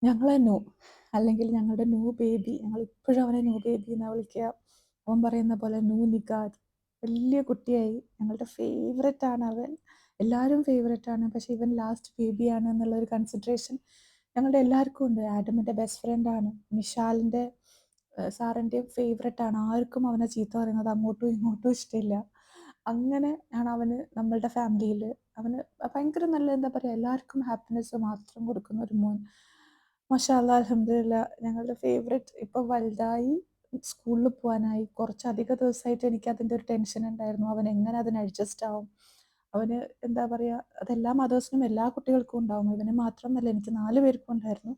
ഞങ്ങളെ നൂ, അല്ലെങ്കിൽ ഞങ്ങളുടെ നൂ ബേബി. ഞങ്ങളിപ്പോഴും അവനെ നൂ ബേബി എന്നാ വിളിക്കുക. അവൻ പറയുന്ന പോലെ നൂ നിഗാർ. വലിയ കുട്ടിയായി. ഞങ്ങളുടെ ഫേവററ്റ് ആണ് അവൻ. എല്ലാവരും ഫേവററ്റ് ആണ്. പക്ഷേ ഇവൻ ലാസ്റ്റ് ബേബിയാണ് എന്നുള്ളൊരു കൺസിഡറേഷൻ ഞങ്ങളുടെ എല്ലാവർക്കും ഉണ്ട്. ആഡമിൻ്റെ ബെസ്റ്റ് ഫ്രണ്ടാണ്. മിഷാലിൻ്റെ സാറിൻ്റെയും ഫേവററ്റ് ആണ്. ആർക്കും അവനെ ചീത്ത പറയുന്നത് അങ്ങോട്ടും ഇങ്ങോട്ടും ഇഷ്ടമില്ല. അങ്ങനെ ആണ് അവന് നമ്മളുടെ ഫാമിലിയിൽ. അവന് ഭയങ്കര നല്ല, എന്താ പറയുക, എല്ലാവർക്കും ഹാപ്പിനെസ് മാത്രം കൊടുക്കുന്ന ഒരു മോൻ. മാഷാ അല്ലാ, അൽഹംദുലില്ലാ. ഞങ്ങളുടെ ഫേവററ്റ് ഇപ്പോൾ വലുതായി, സ്കൂളിൽ പോകാനായി. കുറച്ചധിക ദിവസമായിട്ട് എനിക്ക് അതിൻ്റെ ഒരു ടെൻഷൻ ഉണ്ടായിരുന്നു. അവൻ എങ്ങനെ അതിന് അഡ്ജസ്റ്റ് ആവും. അവന്, എന്താ പറയുക, അതെല്ലാ മദേഴ്സിനും എല്ലാ കുട്ടികൾക്കും ഉണ്ടാവും. ഇവന് മാത്രമെന്നല്ല, എനിക്ക് 4 പേർക്കും ഉണ്ടായിരുന്നു.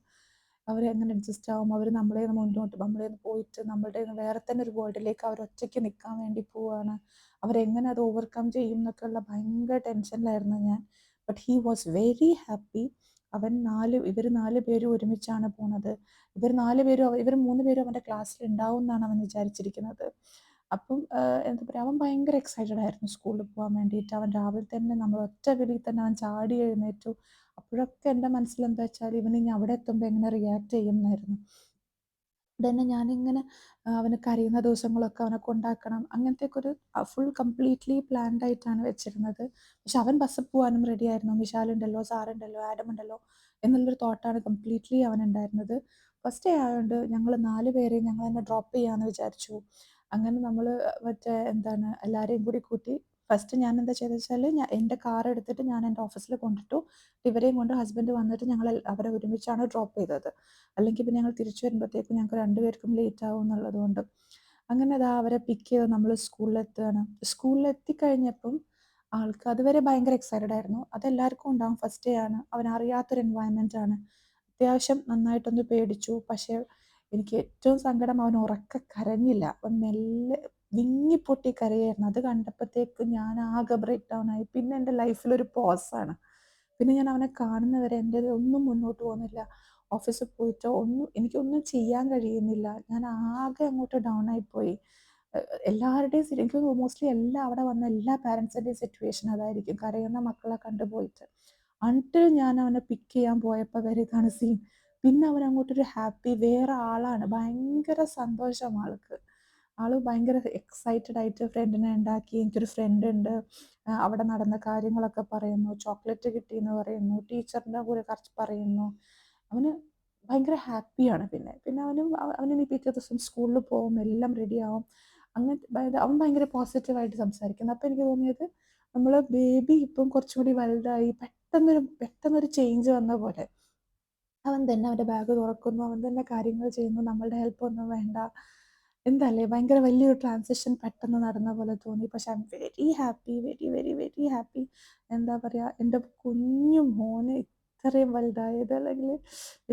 അവരെങ്ങനെ അഡ്ജസ്റ്റ് ആവും, അവർ നമ്മളെ മുന്നോട്ട്, നമ്മളെ പോയിട്ട് നമ്മളുടെ വേറെ തന്നെ ഒരു വേൾഡിലേക്ക് അവർ ഒറ്റയ്ക്ക് നിൽക്കാൻ വേണ്ടി പോവുകയാണ്. അവരെങ്ങനെ അത് ഓവർകം ചെയ്യും എന്നൊക്കെയുള്ള ഭയങ്കര ടെൻഷനിലായിരുന്നു ഞാൻ. But he was very happy. ഇവർ 4 പേരും ഒരുമിച്ചാണ് പോണത്. ഇവർ 3 പേരും അവൻ്റെ ക്ലാസ്സിൽ ഉണ്ടാവും എന്നാണ് അവൻ വിചാരിച്ചിരിക്കുന്നത്. അപ്പം എന്താ പറയുക, അവൻ ഭയങ്കര എക്സൈറ്റഡ് ആയിരുന്നു സ്കൂളിൽ പോകാൻ വേണ്ടിയിട്ട്. അവൻ രാവിലെ തന്നെ നമ്മൾ ഒറ്റ വിളിയിൽ തന്നെ അവൻ ചാടി എഴുന്നേറ്റു. അപ്പോഴൊക്കെ എൻ്റെ മനസ്സിൽ എന്താ വെച്ചാൽ, ഇവൻ ഇനി അവിടെ എത്തുമ്പോൾ എങ്ങനെ റിയാക്ട് ചെയ്യും എന്നായിരുന്നു. തന്നെ ഞാനിങ്ങനെ അവന് കരയുന്ന ദിവസങ്ങളൊക്കെ അവനെ കൊണ്ടാക്കണം, അങ്ങനത്തെയൊക്കെ ഒരു ഫുൾ കംപ്ലീറ്റ്ലി പ്ലാൻഡ് ആയിട്ടാണ് വെച്ചിരുന്നത്. പക്ഷെ അവൻ ബസ്സിൽ പോകാനും റെഡി ആയിരുന്നു. വിശാലുണ്ടല്ലോ, സാറുണ്ടല്ലോ, ആഡം ഉണ്ടല്ലോ എന്നുള്ളൊരു തോട്ടാണ് കംപ്ലീറ്റ്ലി അവനുണ്ടായിരുന്നത്. ഫസ്റ്റ് ഡേ ആയതുകൊണ്ട് ഞങ്ങൾ 4 പേരെയും ഞങ്ങൾ തന്നെ ഡ്രോപ്പ് ചെയ്യാമെന്ന് വിചാരിച്ചു. അങ്ങനെ നമ്മൾ മറ്റേ എന്താണ് എല്ലാവരെയും കൂടി കൂട്ടി ഫസ്റ്റ് ഞാൻ എന്താ ചെയ്തത് വെച്ചാൽ, എൻ്റെ കാർ എടുത്തിട്ട് ഞാൻ എൻ്റെ ഓഫീസിൽ കൊണ്ടിട്ടു. ഇവരെയും കൊണ്ട് ഹസ്ബൻഡ് വന്നിട്ട് ഞങ്ങൾ അവരെ ഒരുമിച്ചാണ് ഡ്രോപ്പ് ചെയ്തത്. അല്ലെങ്കിൽ പിന്നെ ഞങ്ങൾ തിരിച്ചു വരുമ്പോഴത്തേക്കും ഞങ്ങൾക്ക് 2 പേർക്കും ലേറ്റ് ആവും എന്നുള്ളതുകൊണ്ട്. അങ്ങനെ അതാ അവരെ പിക്ക് ചെയ്ത് നമ്മൾ സ്കൂളിലെത്തുകയാണ്. സ്കൂളിലെത്തിക്കഴിഞ്ഞപ്പം ആൾക്ക് അതുവരെ ഭയങ്കര എക്സൈറ്റഡ് ആയിരുന്നു. അതെല്ലാവർക്കും ഉണ്ടാവും. ഫസ്റ്റ് ഡേ ആണ്. അവനറിയാത്തൊരു എൻവയൺമെൻ്റ് ആണ്. അത്യാവശ്യം നന്നായിട്ടൊന്ന് പേടിച്ചു. പക്ഷേ എനിക്ക് ഏറ്റവും സങ്കടം, അവൻ ഉറക്കെ കരഞ്ഞില്ല. അവൻ മെല്ലെ വിങ്ങിപ്പൊട്ടി കരയായിരുന്നു. അത് കണ്ടപ്പോഴത്തേക്ക് ഞാൻ ആകെ ബ്രേക്ക് ഡൗൺ ആയി. പിന്നെ എൻ്റെ ലൈഫിലൊരു പോസാണ്. പിന്നെ ഞാൻ അവനെ കാണുന്നവരെ എൻ്റെ ഒന്നും മുന്നോട്ട് പോകുന്നില്ല. ഓഫീസിൽ പോയിട്ടോ എനിക്കൊന്നും ചെയ്യാൻ കഴിയുന്നില്ല. ഞാൻ ആകെ അങ്ങോട്ട് ഡൗൺ ആയിപ്പോയി. എല്ലാവരുടെയും എനിക്ക് മോസ്റ്റ്ലി അവിടെ വന്ന എല്ലാ പാരൻസിൻ്റെയും സിറ്റുവേഷൻ അതായിരിക്കും. കരയുന്ന മക്കളെ കണ്ടു പോയിട്ട്. അൺടിൽ ഞാൻ അവനെ പിക്ക് ചെയ്യാൻ പോയപ്പോൾ വരെ ഇതാണ് സീൻ. പിന്നെ അവൻ അങ്ങോട്ടൊരു ഹാപ്പി വേറെ ആളാണ്. ഭയങ്കര സന്തോഷം ആൾക്ക്. ആള് ഭയങ്കര എക്സൈറ്റഡ് ആയിട്ട് ഫ്രണ്ടിനെ ഉണ്ടാക്കി. എനിക്കൊരു ഫ്രണ്ട് ഉണ്ട്, അവിടെ നടന്ന കാര്യങ്ങളൊക്കെ പറയുന്നു. ചോക്ലേറ്റ് കിട്ടിയെന്ന് പറയുന്നു. ടീച്ചറിൻ്റെ കൂടെ കുറച്ച് പറയുന്നു. അവന് ഭയങ്കര ഹാപ്പിയാണ്. പിന്നെ അവനിനി പിറ്റേ ദിവസം സ്കൂളിൽ പോകും, എല്ലാം റെഡിയാവും. അങ്ങനത്തെ അവൻ ഭയങ്കര പോസിറ്റീവായിട്ട് സംസാരിക്കുന്നു. അപ്പോൾ എനിക്ക് തോന്നിയത്, നമ്മൾ ബേബി ഇപ്പം കുറച്ചും കൂടി വലുതായി പെട്ടെന്നൊരു ചേഞ്ച് വന്ന പോലെ. അവൻ തന്നെ അവൻ്റെ ബാഗ് തുറക്കുന്നു, അവൻ തന്നെ കാര്യങ്ങൾ ചെയ്യുന്നു, നമ്മളുടെ ഹെൽപ്പൊന്നും വേണ്ട. എന്തല്ലേ, ഭയങ്കര വലിയൊരു ട്രാൻസിഷൻ പെട്ടെന്ന് നടന്ന പോലെ തോന്നി. പക്ഷെ I am very happy, very very very happy. എന്താ പറയുക, എൻ്റെ കുഞ്ഞു മോന് ഇത്രയും വലുതായത്, അല്ലെങ്കിൽ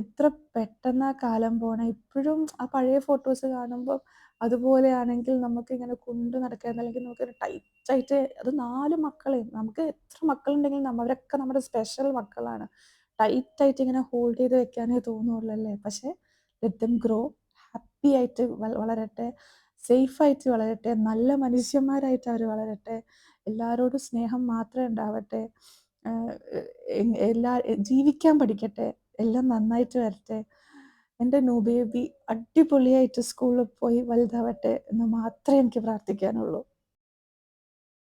ഇത്ര പെട്ടെന്ന് ആ കാലം പോണെ. ഇപ്പോഴും ആ പഴയ ഫോട്ടോസ് കാണുമ്പോൾ അതുപോലെയാണെങ്കിൽ നമുക്കിങ്ങനെ കൊണ്ട് നടക്കാൻ, അല്ലെങ്കിൽ നമുക്കൊരു ടൈറ്റായിട്ട്, അത് 4 മക്കളെയും, നമുക്ക് എത്ര മക്കളുണ്ടെങ്കിലും അവരൊക്കെ നമ്മുടെ സ്പെഷ്യൽ മക്കളാണ്. ടൈറ്റായിട്ട് ഇങ്ങനെ ഹോൾഡ് ചെയ്ത് വെക്കാനേ തോന്നുള്ളൂ അല്ലേ. പക്ഷേ ലെറ്റ് ദം ഗ്രോ, ഹാപ്പി ആയിട്ട് വളരട്ടെ, സേഫായിട്ട് വളരട്ടെ, നല്ല മനുഷ്യന്മാരായിട്ട് അവർ വളരട്ടെ, എല്ലാവരോടും സ്നേഹം മാത്രമേ ഉണ്ടാവട്ടെ, എല്ലാ ജീവിക്കാൻ പഠിക്കട്ടെ, എല്ലാം നന്നായിട്ട് വരട്ടെ. എൻ്റെ ന്യൂ ബേബി അടിപൊളിയായിട്ട് സ്കൂളിൽ പോയി വലുതാവട്ടെ എന്ന് മാത്രമേ എനിക്ക് പ്രാർത്ഥിക്കാനുള്ളൂ.